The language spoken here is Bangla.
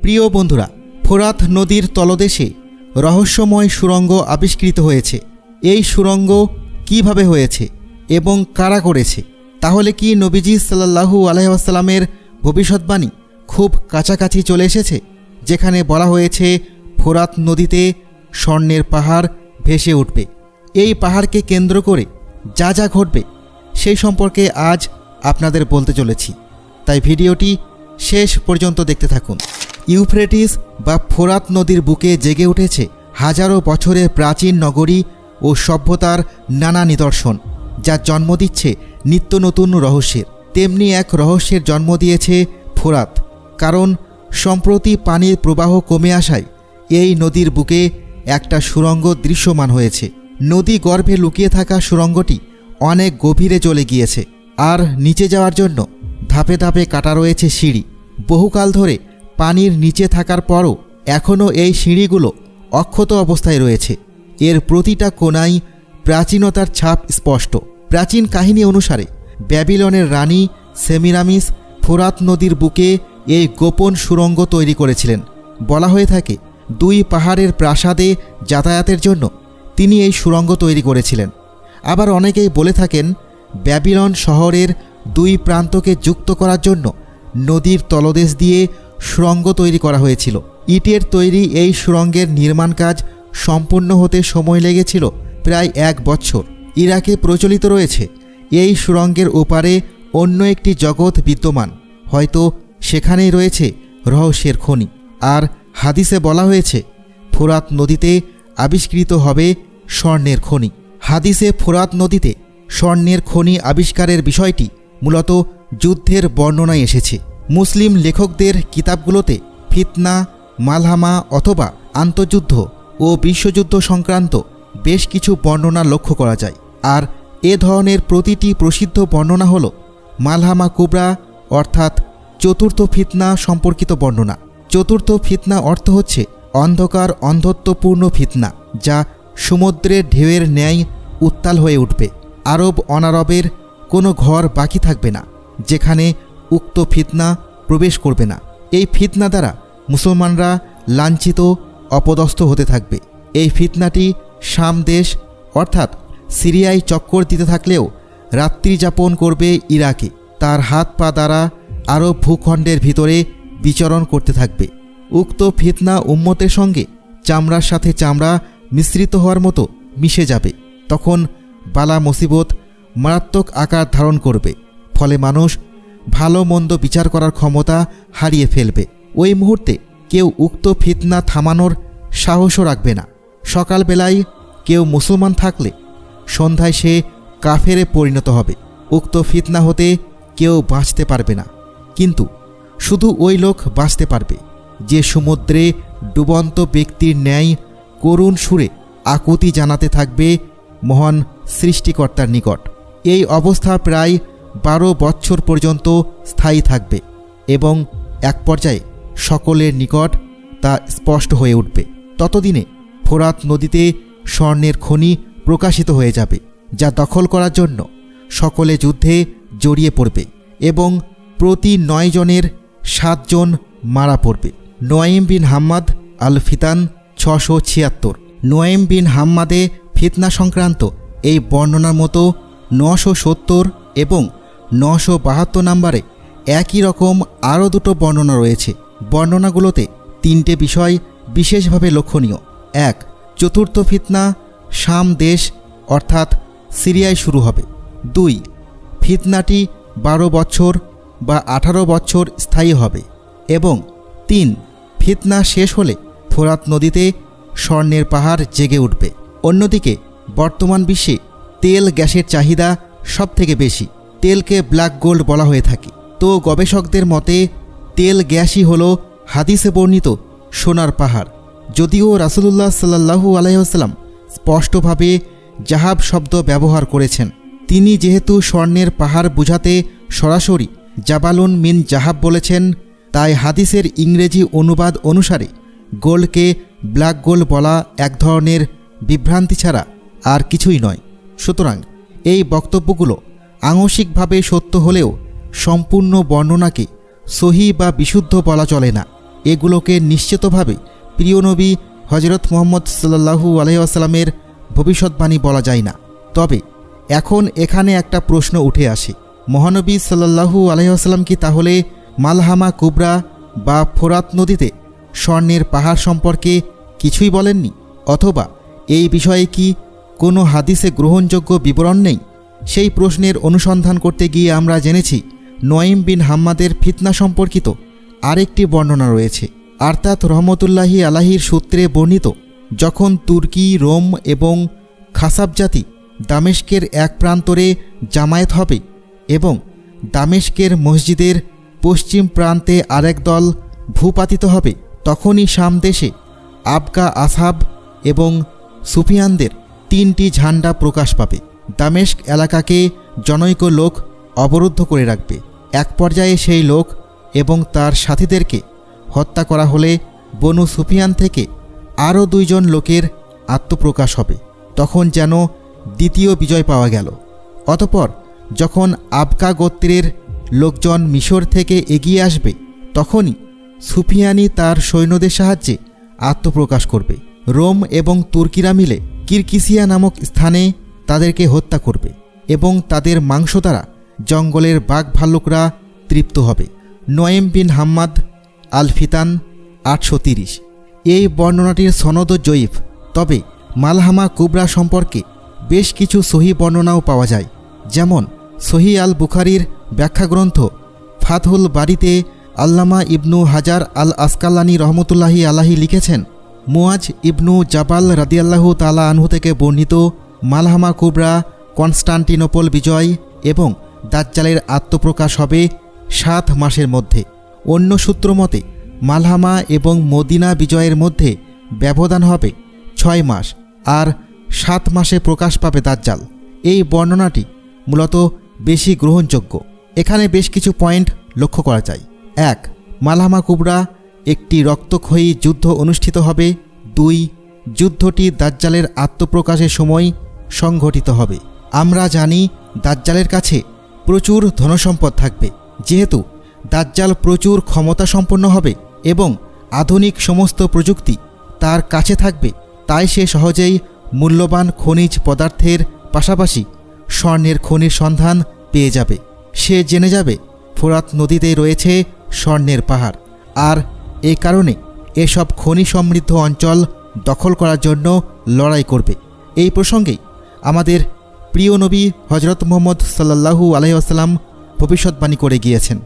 প্রিয় বন্ধুরা, ফোরাত নদীর তলদেশে রহস্যময় সুড়ঙ্গ আবিষ্কৃত হয়েছে। এই সুড়ঙ্গ কিভাবে হয়েছে এবং কারা করেছে? তাহলে কি নবীজি সাল্লাল্লাহু আলাইহি ওয়াসাল্লামের ভবিষ্যৎবাণী খুব কাছাকাছি চলে এসেছে, যেখানে বলা হয়েছে ফোরাত নদীতে স্বর্ণের পাহাড় ভেসে উঠবে? এই পাহাড়কে কেন্দ্র করে যা যা ঘটবে সেই সম্পর্কে আজ আপনাদের বলতে চলেছি, তাই ভিডিওটি শেষ পর্যন্ত দেখতে থাকুন। ইউফ্রেটিস বা ফোরাত নদীর বুকে জেগে উঠেছে হাজারো বছরের প্রাচীন নগরী ও সভ্যতার নানা নিদর্শন, যা জন্ম দিচ্ছে নিত্য নতুন রহস্যের। তেমনি এক রহস্যের জন্ম দিয়েছে ফোরাত, কারণ সম্প্রতি পানির প্রবাহ কমে আসায় এই নদীর বুকে একটা সুড়ঙ্গ দৃশ্যমান হয়েছে। নদী গর্ভে লুকিয়ে থাকা সুড়ঙ্গটি অনেক গভীরে চলে গিয়েছে, আর নিচে যাওয়ার জন্য ধাপে ধাপে কাটা রয়েছে সিঁড়ি। বহুকাল ধরে পানির নিচে থাকার পরও এখনও এই সিঁড়িগুলো অক্ষত অবস্থায় রয়েছে। এর প্রতিটা কোণায় প্রাচীনতার ছাপ স্পষ্ট। প্রাচীন কাহিনী অনুসারে ব্যাবিলনের রানী সেমিরামিস ফোরাত নদীর বুকে এই গোপন সুড়ঙ্গ তৈরি করেছিলেন। বলা হয়ে থাকে দুই পাহাড়ের প্রাসাদে যাতায়াতের জন্য তিনি এই সুড়ঙ্গ তৈরি করেছিলেন। আবার অনেকেই বলে থাকেন ব্যাবিলন শহরের দুই প্রান্তকে যুক্ত করার জন্য নদীর তলদেশ দিয়ে সুড়ঙ্গ তৈরি করা হয়েছিল। ইটের তৈরি এই সুড়ঙ্গের নির্মাণ কাজ সম্পূর্ণ হতে সময় লেগেছিল প্রায় 1 বছর। ইরাকে প্রচলিত রয়েছে এই সুড়ঙ্গের ওপারে অন্য একটি জগৎ বিদ্যমান, হয়তো সেখানেই রয়েছে রহস্যের খনি। আর হাদিসে বলা হয়েছে ফোরাত নদীতে আবিষ্কৃত হবে স্বর্ণের খনি। হাদিসে ফোরাত নদীতে স্বর্ণের খনি আবিষ্কারের বিষয়টি মূলত যুদ্ধের বর্ণনায় এসেছে। মুসলিম লেখকদের কিতাবগুলোতে ফিতনা, মালহামা অথবা আন্তর্যুদ্ধ ও বিশ্বযুদ্ধ সংক্রান্ত বেশ কিছু বর্ণনা লক্ষ্য করা যায়। আর এ ধরনের প্রতিটি প্রসিদ্ধ বর্ণনা হল মালহামা কুবরা, অর্থাৎ চতুর্থ ফিতনা সম্পর্কিত বর্ণনা। চতুর্থ ফিতনা অর্থ হচ্ছে অন্ধকার অন্ধত্বপূর্ণ ফিতনা, যা সমুদ্রের ঢেউয়ের ন্যায় উত্তাল হয়ে উঠবে। আরব অনারবের কোনো ঘর বাকি থাকবে না যেখানে উক্ত ফিতনা প্রবেশ করবে না। এই ফিতনা দ্বারা মুসলমানরা লাঞ্ছিত অপদস্থ হতে থাকবে। এই ফিতনাটি শাম দেশ অর্থাৎ সিরিয়ায় চক্কর দিতে থাকলেও রাত্রি যাপন করবে ইরাকে। তার হাত পা দ্বারা আরব ভূখণ্ডের ভিতরে বিচরণ করতে থাকবে। উক্ত ফিতনা উম্মতের সঙ্গে চামড়ার সাথে চামড়া মিশ্রিত হওয়ার মতো মিশে যাবে। তখন বালা মুসিবত মারাত্মক আকার ধারণ করবে, ফলে মানুষ ভালো মন্দ বিচার করার ক্ষমতা হারিয়ে ফেলবে। ওই মুহূর্তে কেউ উক্ত ফিতনা থামানোর সাহসও রাখবে না। সকালবেলায় কেউ মুসলমান থাকলে সন্ধ্যায় সে কাফেরে পরিণত হবে। উক্ত ফিতনা হতে কেউ বাঁচতে পারবে না, কিন্তু শুধু ওই লোক বাঁচতে পারবে যে সমুদ্রে ডুবন্ত ব্যক্তির ন্যায় করুণ সুরে আকুতি জানাতে থাকবে মহান সৃষ্টিকর্তার নিকট। এই অবস্থা প্রায় 12 বছর পর্যন্ত স্থায়ী থাকবে এবং এক পর্যায়ে সকলের নিকট তা স্পষ্ট হয়ে উঠবে। ততদিনে ফোরাত নদীতে স্বর্ণের খনি প্রকাশিত হয়ে যাবে, যা দখল করার জন্য সকলে যুদ্ধে জড়িয়ে পড়বে এবং প্রতি 9 জনের 7 জন মারা পড়বে। নোয়াইম বিন হাম্মাদ আল ফিতান 676। নোয়াইম বিন হাম্মাদে ফিতনা সংক্রান্ত এই বর্ণনার মতো 970 এবং 972 নম্বরে একই রকম আরও 2টো বর্ণনা রয়েছে। বর্ণনাগুলোতে 3টে বিষয় বিশেষভাবে লক্ষণীয়। 1. চতুর্থ ফিতনা শাম দেশ অর্থাৎ সিরিয়ায় শুরু হবে। 2. ফিতনাটি 12 বছর বা 18 বছর স্থায়ী হবে। এবং 3. ফিতনা শেষ হলে ফোরাত নদীতে স্বর্ণের পাহাড় জেগে উঠবে। অন্যদিকে বর্তমান বিশ্বে তেল গ্যাসের চাহিদা সবথেকে বেশি। তেলকে ব্ল্যাক গোল্ড বলা হয়ে থাকে। তো গবেষকদের মতে তেল গ্যাসই হলো হাদিসে বর্ণিত সোনার পাহাড়। যদিও রাসূলুল্লাহ সাল্লাল্লাহু আলাইহি ওয়াসাল্লাম স্পষ্টভাবে জাহাব শব্দ ব্যবহার করেছেন, তিনি যেহেতু স্বর্ণের পাহাড় বোঝাতে সরাসরি জাবালুন মিন জাহাব বলেছেন, তাই হাদিসের ইংরেজি অনুবাদ অনুসারে গোল্ডকে ব্ল্যাক গোল্ড বলা এক ধরনের বিভ্রান্তি ছাড়া আর কিছুই নয়। সুতরাং এই বক্তব্যগুলো আংশিকভাবে সত্য হলেও সম্পূর্ণ বর্ণনাকে সহি বা বিশুদ্ধ বলা চলে না। এগুলোকে নিশ্চিতভাবে প্রিয় নবী হজরত মুহাম্মদ সাল্লাল্লাহু আলাইহি ওয়াসাল্লামের ভবিষ্যৎবাণী বলা যায় না। তবে এখন এখানে একটা প্রশ্ন উঠে আসে, মহানবী সাল্লাল্লাহু আলাইহি ওয়াসাল্লাম কি তাহলে মালহামা কুবরা বা ফোরাত নদীতে স্বর্ণের পাহাড় সম্পর্কে কিছুই বলেননি? অথবা এই বিষয়ে কি কোনো হাদিসে গ্রহণযোগ্য বিবরণ নেই? সেই প্রশ্নের অনুসন্ধান করতে গিয়ে আমরা জেনেছি নঈম বিন হাম্মাদের ফিতনা সম্পর্কিত আরেকটি বর্ণনা রয়েছে। আরতাত রহমতুল্লাহি আলাহির সূত্রে বর্ণিত, যখন তুর্কি, রোম এবং খাসাব জাতি দামেস্কের এক প্রান্তরে জামায়াত হবে এবং দামেস্কের মসজিদের পশ্চিম প্রান্তে আরেক দল ভূপাতিত হবে, তখনই শাম দেশে আবকা আসহাব এবং সুফিয়ানদের 3টি ঝান্ডা প্রকাশ পাবে। দামেস্ক এলাকাকে জনৈক লোক অবরুদ্ধ করে রাখবে। এক পর্যায়ে সেই লোক এবং তার সাথীদেরকে হত্যা করা হলে বনু সুফিয়ান থেকে আরও 2 জন লোকের আত্মপ্রকাশ হবে। তখন যেন দ্বিতীয় বিজয় পাওয়া গেল। অতঃপর যখন আবকা গোত্রের লোকজন মিশর থেকে এগিয়ে আসবে, তখনই সুফিয়ানি তার সৈন্যদের সাহায্যে আত্মপ্রকাশ করবে। রোম এবং তুর্কিরা মিলে কিরকিসিয়া নামক স্থানে তাদেরকে হত্যা করবে এবং তাদের মাংস দ্বারা জঙ্গলের বাঘ ভাল্লুকরা তৃপ্ত হবে। নঈম বিন হাম্মাদ আল ফিতান 830। এই বর্ণনাটির সনদ জয়ীফ, তবে মালহামা কুবরা সম্পর্কে বেশ কিছু সহি বর্ণনাও পাওয়া যায়। যেমন সহি আল বুখারির ব্যাখ্যাগ্রন্থ ফাতহুল বারিতে আল্লামা ইবনু হাজার আল আসকালানি রহমতুল্লাহি আলাহি লিখেছেন, মুয়াজ ইবনু জাবাল রাদিয়াল্লাহু তাআলা আনহু থেকে বর্ণিত, মালহামা কুবরা কনস্টান্টিনোপল বিজয় এবং দাজ্জালের আত্মপ্রকাশ হবে 7 মাসের মধ্যে। অন্য সূত্র মতে মালহামা এবং মদিনা বিজয়ের মধ্যে ব্যবধান হবে 6 মাস, আর 7 মাসে প্রকাশ পাবে দাজ্জাল। এই বর্ণনাটি মূলত বেশি গ্রহণযোগ্য। এখানে বেশ কিছু পয়েন্ট লক্ষ্য করা যায়। 1. মালহামা কুবরা একটি রক্তক্ষয়ী যুদ্ধ অনুষ্ঠিত হবে। 2. যুদ্ধটি দাজ্জালের আত্মপ্রকাশের সময় সংঘটিত হবে। আমরা জানি দাজ্জালের কাছে প্রচুর ধনসম্পদ থাকবে। যেহেতু দাজ্জাল প্রচুর ক্ষমতা সম্পন্ন হবে এবং আধুনিক সমস্ত প্রযুক্তি তার কাছে থাকবে, তাই সে সহজেই মূল্যবান খনিজ পদার্থের পাশাপাশি স্বর্ণের খনির সন্ধান পেয়ে যাবে। সে জেনে যাবে ফোরাত নদীতে রয়েছে স্বর্ণের পাহাড়, আর এ কারণে এসব খনি সমৃদ্ধ অঞ্চল দখল করার জন্য লড়াই করবে। এই প্রসঙ্গেই আমাদের প্রিয় নবী হজরত মুহাম্মদ সাল্লাল্লাহু আলাইহি ওয়াসাল্লাম ভবিষ্যৎবাণী করে গিয়েছেন।